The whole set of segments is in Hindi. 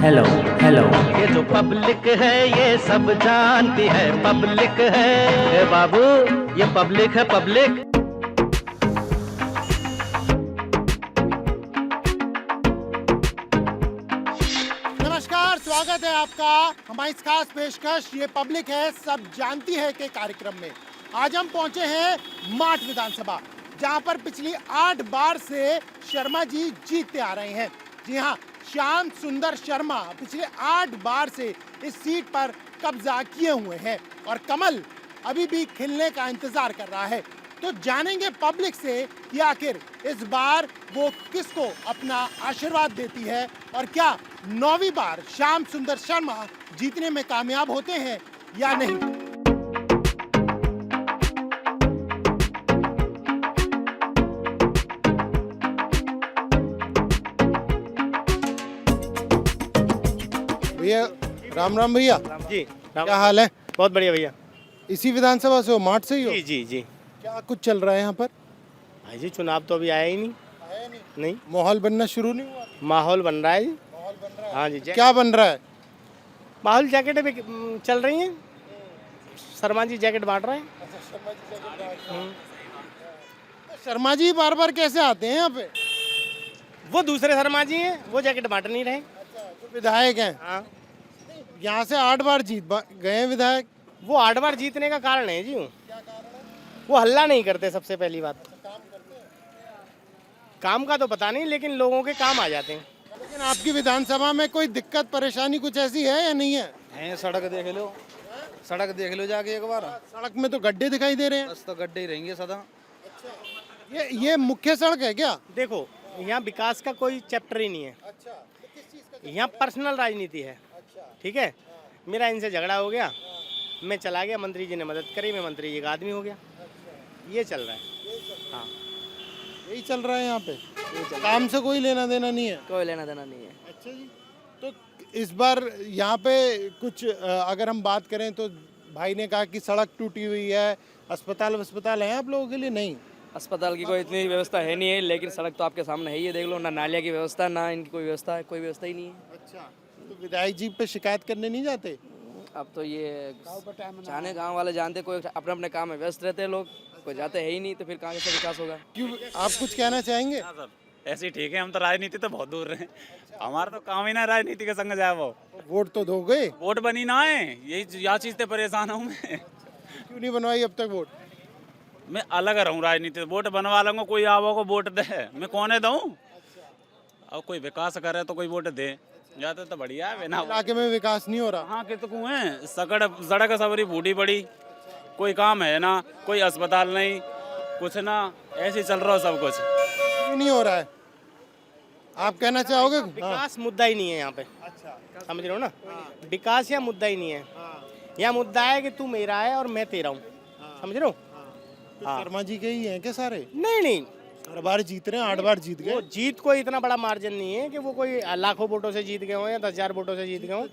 Hello hello. ये जो पब्लिक है ये सब जानती है, पब्लिक है ये बाबू, ये पब्लिक है पब्लिक। नमस्कार, स्वागत है आपका हमारी इस खास पेशकश ये पब्लिक है सब जानती है के कार्यक्रम में। आज हम पहुंचे हैं माठ विधानसभा, जहां पर पिछली 8 बार से शर्मा जी जीतते आ रहे हैं। जी हाँ, श्याम सुंदर शर्मा पिछले 8 बार से इस सीट पर कब्जा किए हुए हैं और कमल अभी भी खिलने का इंतजार कर रहा है। तो जानेंगे पब्लिक से कि आखिर इस बार वो किसको अपना आशीर्वाद देती है और क्या 9वीं बार श्याम सुंदर शर्मा जीतने में कामयाब होते हैं या नहीं। भैया राम राम। भैया जी क्या हाल है? बहुत बढ़िया भैया। इसी विधानसभा से हो, माठ से ही हो? जी जी जी। क्या कुछ चल रहा है यहाँ पर? भाई जी चुनाव तो अभी आया ही नहीं। आया नहीं। नहीं, माहौल बनना शुरू नहीं हुआ? माहौल बन रहा है जी। माहौल बन रहा है। हाँ जी। क्या बन रहा है? माहौल जैकेट भी चल रही हैं। शर्मा जी जैकेट बांट रहे हैं। शर्मा जी बार बार कैसे आते हैं यहाँ पे? वो दूसरे शर्मा जी हैं, वो जैकेट बांट नहीं रहे। जो विधायक हैं, हाँ, यहाँ से 8 बार गए हैं विधायक। वो 8 बार जीतने का कारण है जी। वो हल्ला नहीं करते, सबसे पहली बात। काम का तो पता नहीं, लेकिन लोगों के काम आ जाते हैं। लेकिन आपकी विधानसभा में कोई दिक्कत परेशानी कुछ ऐसी है या नहीं है? सड़क देख लो, सड़क देख लो जाके एक बार। सड़क में तो गड्ढे दिखाई दे रहे हैं। बस तो गड्ढे ही रहेंगे सदा। ये मुख्य सड़क है क्या? देखो, यहाँ विकास का कोई चैप्टर ही नहीं है। यहाँ पर्सनल राजनीति है। ठीक है, मेरा इनसे झगड़ा हो गया, मैं चला गया, मंत्री जी ने मदद करी, मैं मंत्री जी का आदमी हो गया। ये चल रहा है। हाँ, यही चल रहा है यहाँ पे। काम से कोई लेना देना नहीं है। कोई लेना देना नहीं है। अच्छा जी। तो इस बार यहाँ पे कुछ अगर हम बात करें तो भाई ने कहा कि सड़क टूटी हुई है, अस्पताल है आप लोगों के लिए? नहीं, अस्पताल की कोई इतनी व्यवस्था है नहीं है, लेकिन सड़क तो आपके सामने है ही है, देख लो ना। नालिया की व्यवस्था, ना इनकी कोई व्यवस्था है, कोई व्यवस्था ही नहीं है। अच्छा, तो विधायक जी पे शिकायत करने नहीं जाते? अब तो ये जाने गांव वाले जानते, कोई अपने अपने काम में व्यस्त रहते हैं लोग, कोई जाते है ही नहीं, तो फिर कहाँ से विकास होगा। क्यों, आप कुछ कहना चाहेंगे? ऐसे ही ठीक है, हम तो राजनीति तो बहुत दूर रहे। हमारा तो काम ही ना राजनीति के संग जाए। वो वोट तो दो गए, वोट बनी ना है, यही यह चीज से परेशान हूँ मैं। क्यों नहीं बनवाई अब तक वोट? मैं अलग रहूँ राजनीति से, वोट बनवा लूंगा, कोई आवो को वोट दे, मैं कौन दूँ? अब कोई विकास करे तो कोई वोट दे, जाते तो बढ़िया है। ना इलाके में विकास नहीं हो रहा। हाँ कि तो है, सड़क सबरी बूढ़ी पड़ी, कोई काम है ना, कोई अस्पताल नहीं, कुछ ना, ऐसे चल रहा सब कुछ। क्यों नहीं हो रहा है, आप कहना चाहोगे? विकास मुद्दा ही नहीं है यहाँ पे। अच्छा, समझ रहे हो ना? विकास यहाँ मुद्दा ही नहीं है। यहाँ मुद्दा है कि तू मेरा है और मैं तेरा हूँ। समझ रहे हो? तो शर्मा जी के ही हैं क्या सारे? नहीं नहीं, हर बार जीत रहे हैं, 8 बार जीत वो गए। जीत कोई इतना बड़ा मार्जिन नहीं है कि वो कोई लाखों वोटों से जीत गए हो या 10,000 वोटों से जीत गए हो।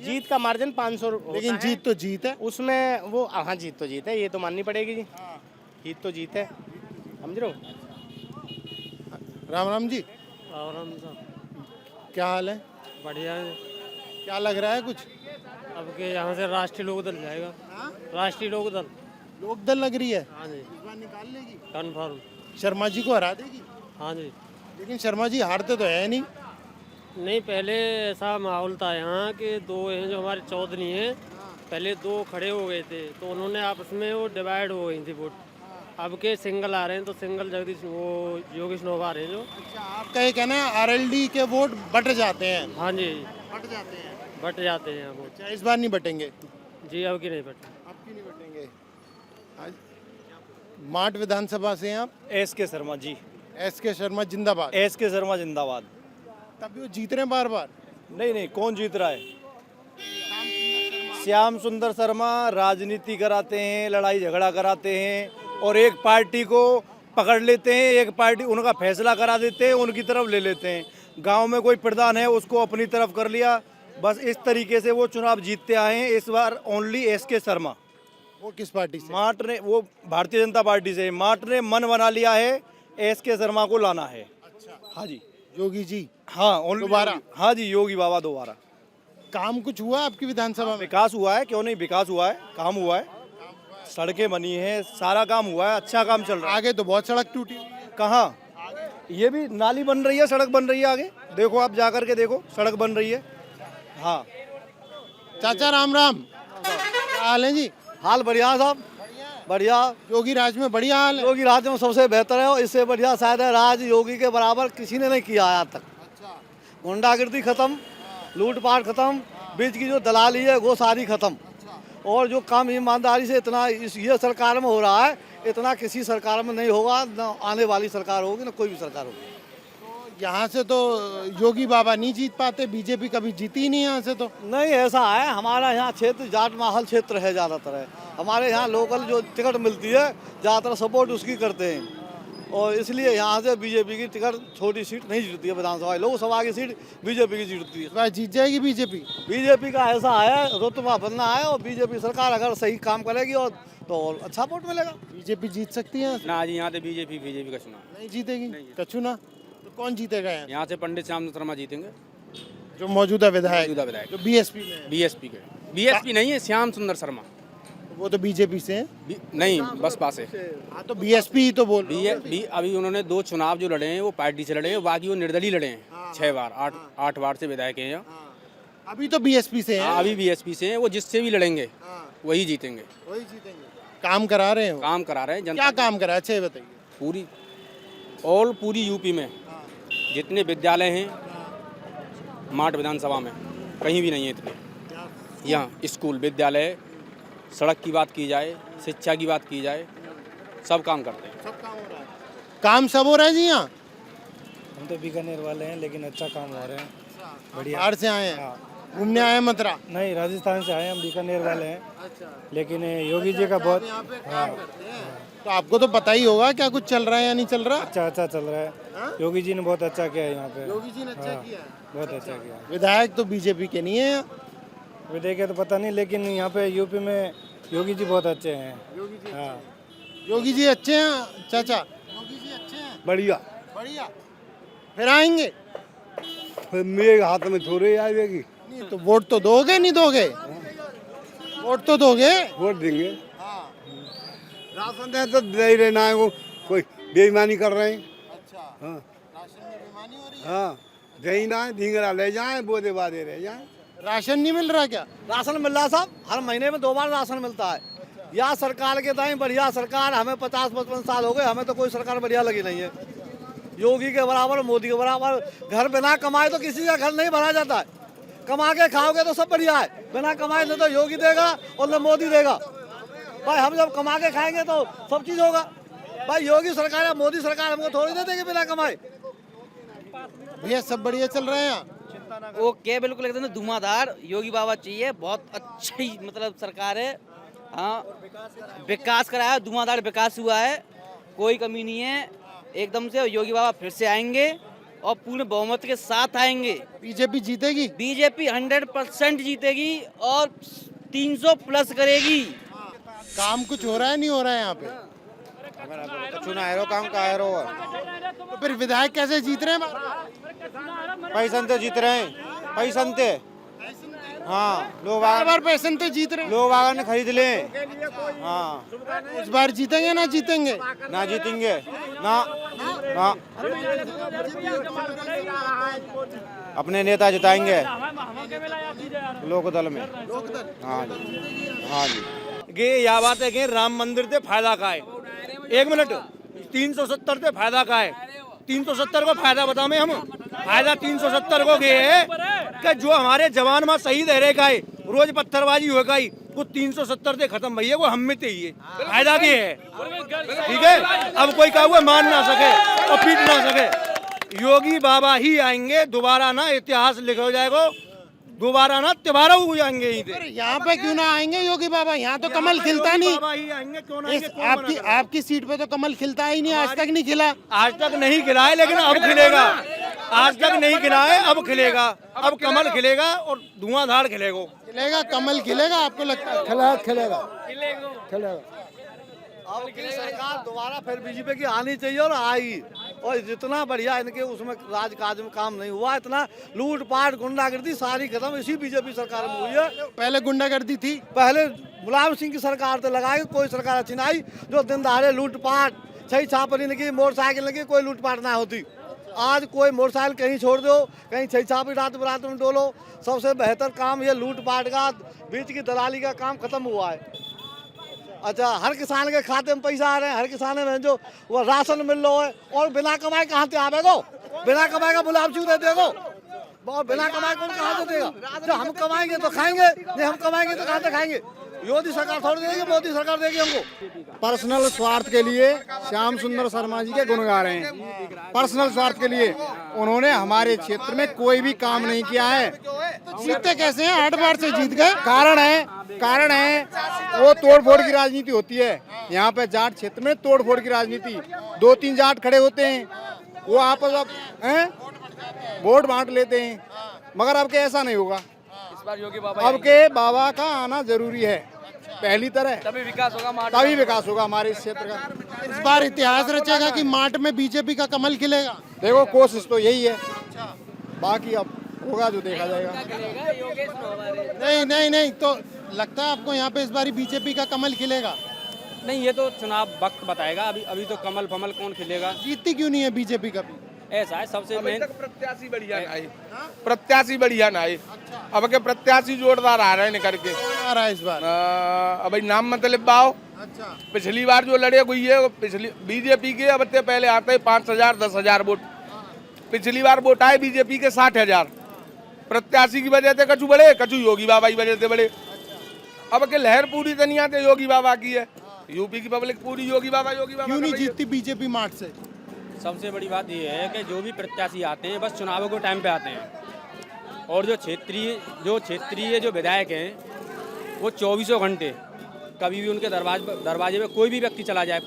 जीत का मार्जिन 500 लेकिन होता है। जीत तो जीत है। उसमें वो, हाँ जीत तो जीत है, ये तो माननी पड़ेगी जी। जीत तो जीत है, समझ रहे हो? राम राम जी, क्या हाल है? बढ़िया है। क्या लग रहा है कुछ? अब के यहाँ से राष्ट्रीय लोकदल जाएगा। राष्ट्रीय लोकदल। लोकदल लग रही है, हाँ जी, इस बार निकाल लेगी, कन्फर्म। शर्मा जी को हरा देगी। हाँ जी। लेकिन शर्मा जी हारते तो है नहीं। नहीं, पहले ऐसा माहौल था यहाँ कि 2 हैं जो हमारे चौधरी हैं, पहले 2 खड़े हो गए थे, तो उन्होंने आपस में वो डिवाइड हो गई थी वोट। अब के सिंगल आ रहे हैं, तो सिंगल जगदीश वो योगेश नोभा आ रहे हैं जो। अच्छा, आपका ये कहना है आरएलडी के वोट बट जाते हैं? हाँ जी, बट जाते हैं। बट जाते हैं वो। अच्छा, इस बार नहीं बटेंगे? जी, अब की नहीं बटे। आपकी नहीं बटेंगे। माठ विधानसभा से हैं आप? SK शर्मा जी। SK शर्मा जिंदाबाद। SK शर्मा जिंदाबाद। तब भी वो जीत रहे हैं बार बार। नहीं, कौन जीत रहा है? श्याम सुंदर शर्मा राजनीति कराते हैं, लड़ाई झगड़ा कराते हैं, और एक पार्टी को पकड़ लेते हैं, एक पार्टी उनका फैसला करा देते हैं, उनकी तरफ ले लेते हैं। गांव में कोई प्रधान है, उसको अपनी तरफ कर लिया, बस इस तरीके से वो चुनाव जीतते आए हैं। इस बार ओनली SK शर्मा। वो किस पार्टी से? माठ ने, वो भारतीय जनता पार्टी से, माठ ने मन बना लिया है SK शर्मा को लाना है। अच्छा, हाँ जी, योगी जी हाँ, only दोबारा? हाँ जी, योगी बाबा दोबारा। काम कुछ हुआ आपकी विधानसभा में? विकास हुआ है, क्यों नहीं, विकास हुआ है, काम हुआ है, सड़कें बनी हैं, सारा काम हुआ है, अच्छा काम चल रहा है। आगे तो बहुत सड़क टूटी हुई है। कहाँ, ये भी नाली बन रही है, सड़क बन रही है, आगे देखो, आप जा करके देखो, सड़क बन रही है। हाँ चाचा राम राम, क्या हाल है जी? हाल बढ़िया है साहब, बढ़िया। योगी राज में बढ़िया हाल है। योगी राज में सबसे बेहतर है, और इससे बढ़िया शायद है राज योगी के बराबर किसी ने नहीं किया आज तक। गुंडागिर्दी खत्म, लूटपाट खत्म, बीच की जो दलाली है वो सारी खत्म, और जो काम ईमानदारी से इतना ये सरकार में हो रहा है, इतना किसी सरकार में नहीं होगा, न आने वाली सरकार होगी, न कोई भी सरकार होगी। यहाँ से तो योगी बाबा नहीं जीत पाते, बीजेपी कभी जीती ही नहीं यहाँ से तो। नहीं, ऐसा है, हमारा यहाँ क्षेत्र जाट माहौल क्षेत्र है, ज़्यादातर है हमारे यहाँ लोकल जो टिकट मिलती है ज़्यादातर सपोर्ट उसकी करते हैं, और इसलिए यहाँ से बीजेपी की टिकट छोटी सीट नहीं जीतती है, विधानसभा लोकसभा की सीट बीजेपी की जीतती है। इस बार जीत जाएगी बीजेपी? बीजेपी का ऐसा है, रुतबा बनना है, और बीजेपी सरकार अगर सही काम करेगी और तो और अच्छा वोट मिलेगा। बीजेपी जीत सकती है? ना जी, यहाँ से बीजेपी का चुनाव नहीं जीतेगी। कछु ना, तो कौन जीतेगा यहाँ? यहाँ से पंडित श्याम शर्मा जीतेंगे, जो मौजूदा विधायक, मौजूदा विधायक। जो बीएसपी में है। बीएसपी नहीं है, श्याम सुंदर शर्मा। वो तो बीजेपी से है। नहीं, बसपा से। हाँ तो बीएसपी ही तो बोल रहा हूँ। अभी उन्होंने 2 चुनाव जो लड़े हैं वो पार्टी से लड़े हैं, बाकी वो निर्दलीय लड़े हैं 6 बार, 8 बार से विधायक हैं यहाँ। अभी तो बीएसपी से है। अभी बीएसपी से हैं, वो जिससे भी लड़ेंगे वही जीतेंगे। वही जीतेंगे। काम करा रहे हो? काम करा रहे हैं जनता। क्या काम करा है, अच्छा ये बताइए। पूरी यूपी में जितने विद्यालय हैं माठ विधानसभा में कहीं भी नहीं है इतने। यहाँ स्कूल, विद्यालय, सड़क की बात की जाए, शिक्षा की बात की जाए, सब काम करते हैं। सब काम हो रहा है। काम सब हो रहा है जी यहाँ? हम तो बीकानेर वाले हैं, लेकिन अच्छा काम हो रहे हैं, बढ़िया। बाहर से आए हैं, घूमने आए हैं मथुरा? नहीं, राजस्थान से आए, हम बीकानेर वाले हैं, लेकिन योगी जी का बहुत तो आपको तो पता ही होगा क्या कुछ चल रहा है या नहीं चल रहा? अच्छा चल रहा है। योगी जी ने बहुत अच्छा किया है यहाँ पे। योगी जी ने अच्छा किया है। बहुत अच्छा किया। विधायक तो बीजेपी के नहीं है यहाँ। विधायक तो पता नहीं, लेकिन यहाँ पे यूपी में योगी जी बहुत अच्छे हैं। हाँ, योगी जी अच्छे हैं चाचा? योगी जी अच्छे हैं, बढ़िया बढ़िया। फिर आएंगे? मेरे हाथ में थोड़े आएगी, नहीं तो वोट तो दोगे नहीं दोगे? वोट तो दोगे? वोट देंगे। राशन दे तो दे ही रहना है, वो कोई बेईमानी कर रहे हैं। अच्छा, हाँ राशन में बेईमानी हो रही है? हाँ, दही ना ढींगरा ले जाए, बोदे बादे रह जाए। राशन नहीं मिल रहा क्या? राशन मिल रहा साहब, हर महीने में 2 बार राशन मिलता है। या सरकार के दाएं बढ़िया सरकार, हमें 50-55 साल हो गए, हमें तो कोई सरकार बढ़िया लगी नहीं है। योगी के बराबर, मोदी के बराबर। घर बिना कमाए तो किसी का घर नहीं भरा जाता है, कमा के खाओगे तो सब बढ़िया है, बिना कमाए न तो योगी देगा और न मोदी देगा। भाई हम जब कमा के खाएंगे तो सब चीज होगा। भाई योगी सरकार या मोदी सरकार हमको थोड़ी दे देगी बिना कमाए। भैया सब बढ़िया चल रहे हैं यहाँ? ओके, बिल्कुल एकदम धुआंधार। योगी बाबा चाहिए, बहुत अच्छी मतलब सरकार है। हाँ, विकास कराया, धुआंधार विकास हुआ है, कोई कमी नहीं है एकदम से। योगी बाबा फिर से आएंगे और पूर्ण बहुमत के साथ आएंगे। बीजेपी जीतेगी? बीजेपी 100% जीतेगी और 300 प्लस करेगी। काम कुछ हो रहा है नहीं हो रहा है यहाँ पे? काम का है, तो फिर विधायक कैसे जीत रहे हैं? पैसन तो जीत रहे हैं, पैसन ते। हाँ, लोग बार पैसे तो जीत रहे हैं। लोग आगे खरीद ले। हाँ, इस बार जीतेंगे ना जीतेंगे? ना जीतेंगे ना, ना। अपने नेता जिताएंगे लोकदल में। हाँ जी, हाँ जी। ये या बात है कि राम मंदिर से फायदा का है। 1 मिनट, 370 से फायदा का है। 370 को फायदा बताओ हम। फायदा 370 को ये है कि जो हमारे जवान में शहीद है का है, रोज पत्थरबाजी होगा ही, वो 370 से खत्म भैया, वो हम में चाहिए। फायदा की है, ठीक है। अब कोई का हुआ मान ना सके और पीट ना सके। योगी बाबा ही आएंगे दोबारा, ना इतिहास लिखा हो जाएगा दोबारा, ना तिबारा हो जाएंगे यहीं। यहाँ पे क्यों ना आएंगे योगी बाबा? यहाँ तो कमल खिलता नहीं। बाबा ही आएंगे, क्यों ना आएंगे? आपकी सीट पे तो कमल खिलता ही नहीं, आज तक नहीं खिला। आज तक नहीं खिला है, लेकिन अब खिलेगा। आज तक नहीं खिला है, अब खिलेगा। अब कमल खिलेगा और धुआंधार खिलेगा। खिलेगा, कमल खिलेगा, आपको लगता है? खिलेगा। अब की सरकार दोबारा फिर बीजेपी की आनी चाहिए और आएगी। और जितना बढ़िया इनके उसमें राजकाज में काम नहीं हुआ, इतना लूटपाट गुंडागर्दी सारी खत्म इसी बीजेपी सरकार में हुई है। पहले गुंडागर्दी थी, पहले मुलायम सिंह की सरकार तो लगाई, कोई सरकार अच्छी नहीं आई जो दिन दहाड़े लूटपाट सही छापरी लगी, मोटरसाइकिल लगी, कोई लूटपाट ना होती। आज कोई मोटरसाइकिल कहीं छोड़ दो, कहीं छई छापी रात बरात में डोलो। सबसे बेहतर काम ये लूटपाट का, बीच की दलाली का काम खत्म हुआ है। अच्छा, हर किसान के खाते में पैसा आ रहे हैं, हर किसान में जो वो राशन मिल रहा है, और बिना कमाए कहाँ से आवेगो? बिना कमाए का गुलाब क्यों दे देगो? और बिना कमाए कौन कहाँ से देगा? जो हम कमाएंगे तो खाएंगे, नहीं हम कमाएंगे तो कहाँ से खाएंगे? योगी सरकार थोड़ी देगी, मोदी सरकार देगी हमको। पर्सनल स्वार्थ के लिए श्याम सुंदर शर्मा जी के गुण गा रहे हैं। पर्सनल स्वार्थ के लिए उन्होंने हमारे क्षेत्र में कोई भी काम नहीं किया है। जीतते कैसे हैं? 8 बार से जीत गए। कारण है वो तोड़फोड़ की राजनीति होती है। यहाँ पे जाट क्षेत्र में तोड़फोड़ की राजनीति, 2-3 जाट खड़े होते हैं, वो आपस में वोट बांट लेते हैं। मगर अब के ऐसा नहीं होगा। अब के बाबा का आना जरूरी है, पहली तरह तभी विकास होगा हमारे इस क्षेत्र का। इस बार इतिहास रचेगा कि मार्ट में बीजेपी का कमल खिलेगा। देखो कोशिश तो यही है, बाकी अब होगा जो देखा जाएगा। नहीं तो लगता है आपको यहाँ पे इस बार बीजेपी का कमल खिलेगा? नहीं, ये तो चुनाव वक्त बताएगा। अभी तो कमल फमल कौन खिलेगा। जीतती क्यों नहीं है बीजेपी कभी? ऐसा है, सबसे मेन प्रत्याशी बढ़िया ना आए, प्रत्याशी बढ़िया ना आए। अब के प्रत्याशी जोरदार आ रहे हैं निकल के। आ रहा है इस बार? अब नाम मतलब बाओ। अच्छा, पिछली बार जो लड़े हुई है पिछली बीजेपी के, अब ते पहले आते हैं 5,000 10,000 वोट। पिछली बार वोट आए बीजेपी के 60,000। प्रत्याशी की वजह से कछु बड़े, कछु योगी बाबा की वजह से बड़े। अब के लहर पूरी दुनिया से योगी बाबा की है, यूपी की पब्लिक पूरी योगी बाबा क्यों नहीं जीतती बीजेपी मार्ट से? सबसे बड़ी बात ये है कि जो भी प्रत्याशी आते हैं बस चुनावों के टाइम पे आते हैं, और जो क्षेत्रीय जो विधायक हैं वो 24 घंटे कभी भी उनके दरवाजे में कोई भी व्यक्ति चला जाए,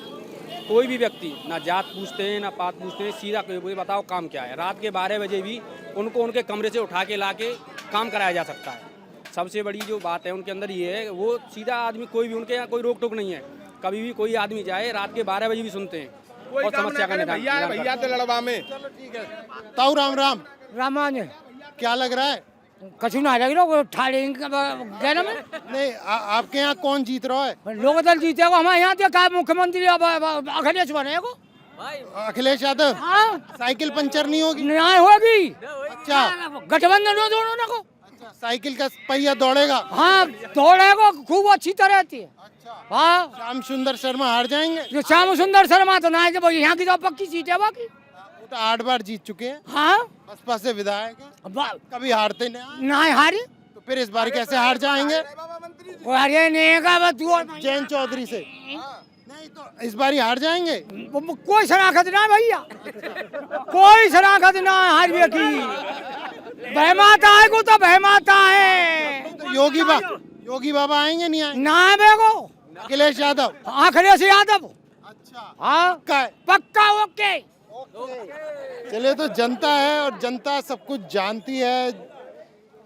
कोई भी व्यक्ति, ना जात पूछते हैं ना पात पूछते हैं, सीधा कोई बताओ काम क्या है। रात के 12 बजे भी उनको उनके कमरे से उठा के ला के काम कराया जा सकता है। सबसे बड़ी जो बात है उनके अंदर ये है, वो सीधा आदमी, कोई भी उनके यहाँ कोई रोक टोक नहीं है। कभी भी कोई आदमी जाए, रात के 12 बजे भी सुनते हैं और समस्या का निदान। भैया तो लड़वा में। चलो ठीक है। ताऊ राम राम। रामान क्या लग रहा है? कछु ना लग रहा, उठा लेंगे गैर में। नहीं, आपके यहाँ कौन जीत रहा है? लोक दल जीतेगा। हमारे यहाँ क्या मुख्यमंत्री अखिलेश बनेगा। अखिलेश यादव। हाँ, साइकिल पंचर नहीं होगी? न्याय होगी। अच्छा, गठबंधन हो दोनों को। अच्छा, साइकिल का पहिया दौड़ेगा? हाँ, दौड़ेगा खूब अच्छी तरह रहती है। हाँ, श्याम सुंदर शर्मा हार जाएंगे? जो श्याम सुंदर शर्मा तो ना, जब यहाँ की तो पक्की सीट है बाकी। वो तो 8 बार जीत चुके हैं। हाँ, बसपा से विधायक हैं, कभी हारते नहीं। ना हारी तो फिर इस बार कैसे हार जाएंगे? अरे नहीं, जैन चौधरी से नहीं तो इस बार ही हार जाएंगे। कोई शराकत ना भैया, कोई शराकत ना हार बहमाता है को तो बहमाता है। तो योगी बाबा आएंगे नहीं आएंगे? ना बेगो अखिलेश यादव। अखिलेश यादव। अच्छा, हाँ, पक्का ओके। चलिए, तो जनता है और जनता सब कुछ जानती है।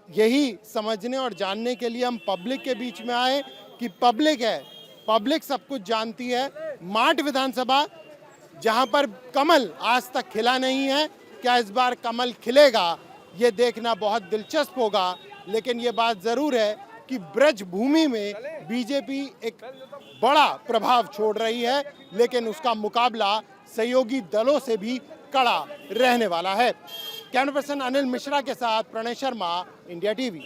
यही समझने और जानने के लिए हम पब्लिक के बीच में आए कि पब्लिक है, पब्लिक सब कुछ जानती है। मार्ट विधानसभा जहां पर कमल आज तक खिला नहीं है, क्या इस बार कमल खिलेगा ये देखना बहुत दिलचस्प होगा। लेकिन ये बात जरूर है कि ब्रज भूमि में बीजेपी एक बड़ा प्रभाव छोड़ रही है, लेकिन उसका मुकाबला सहयोगी दलों से भी कड़ा रहने वाला है। कैमरा पर्सन अनिल मिश्रा के साथ प्रणय शर्मा, इंडिया टीवी।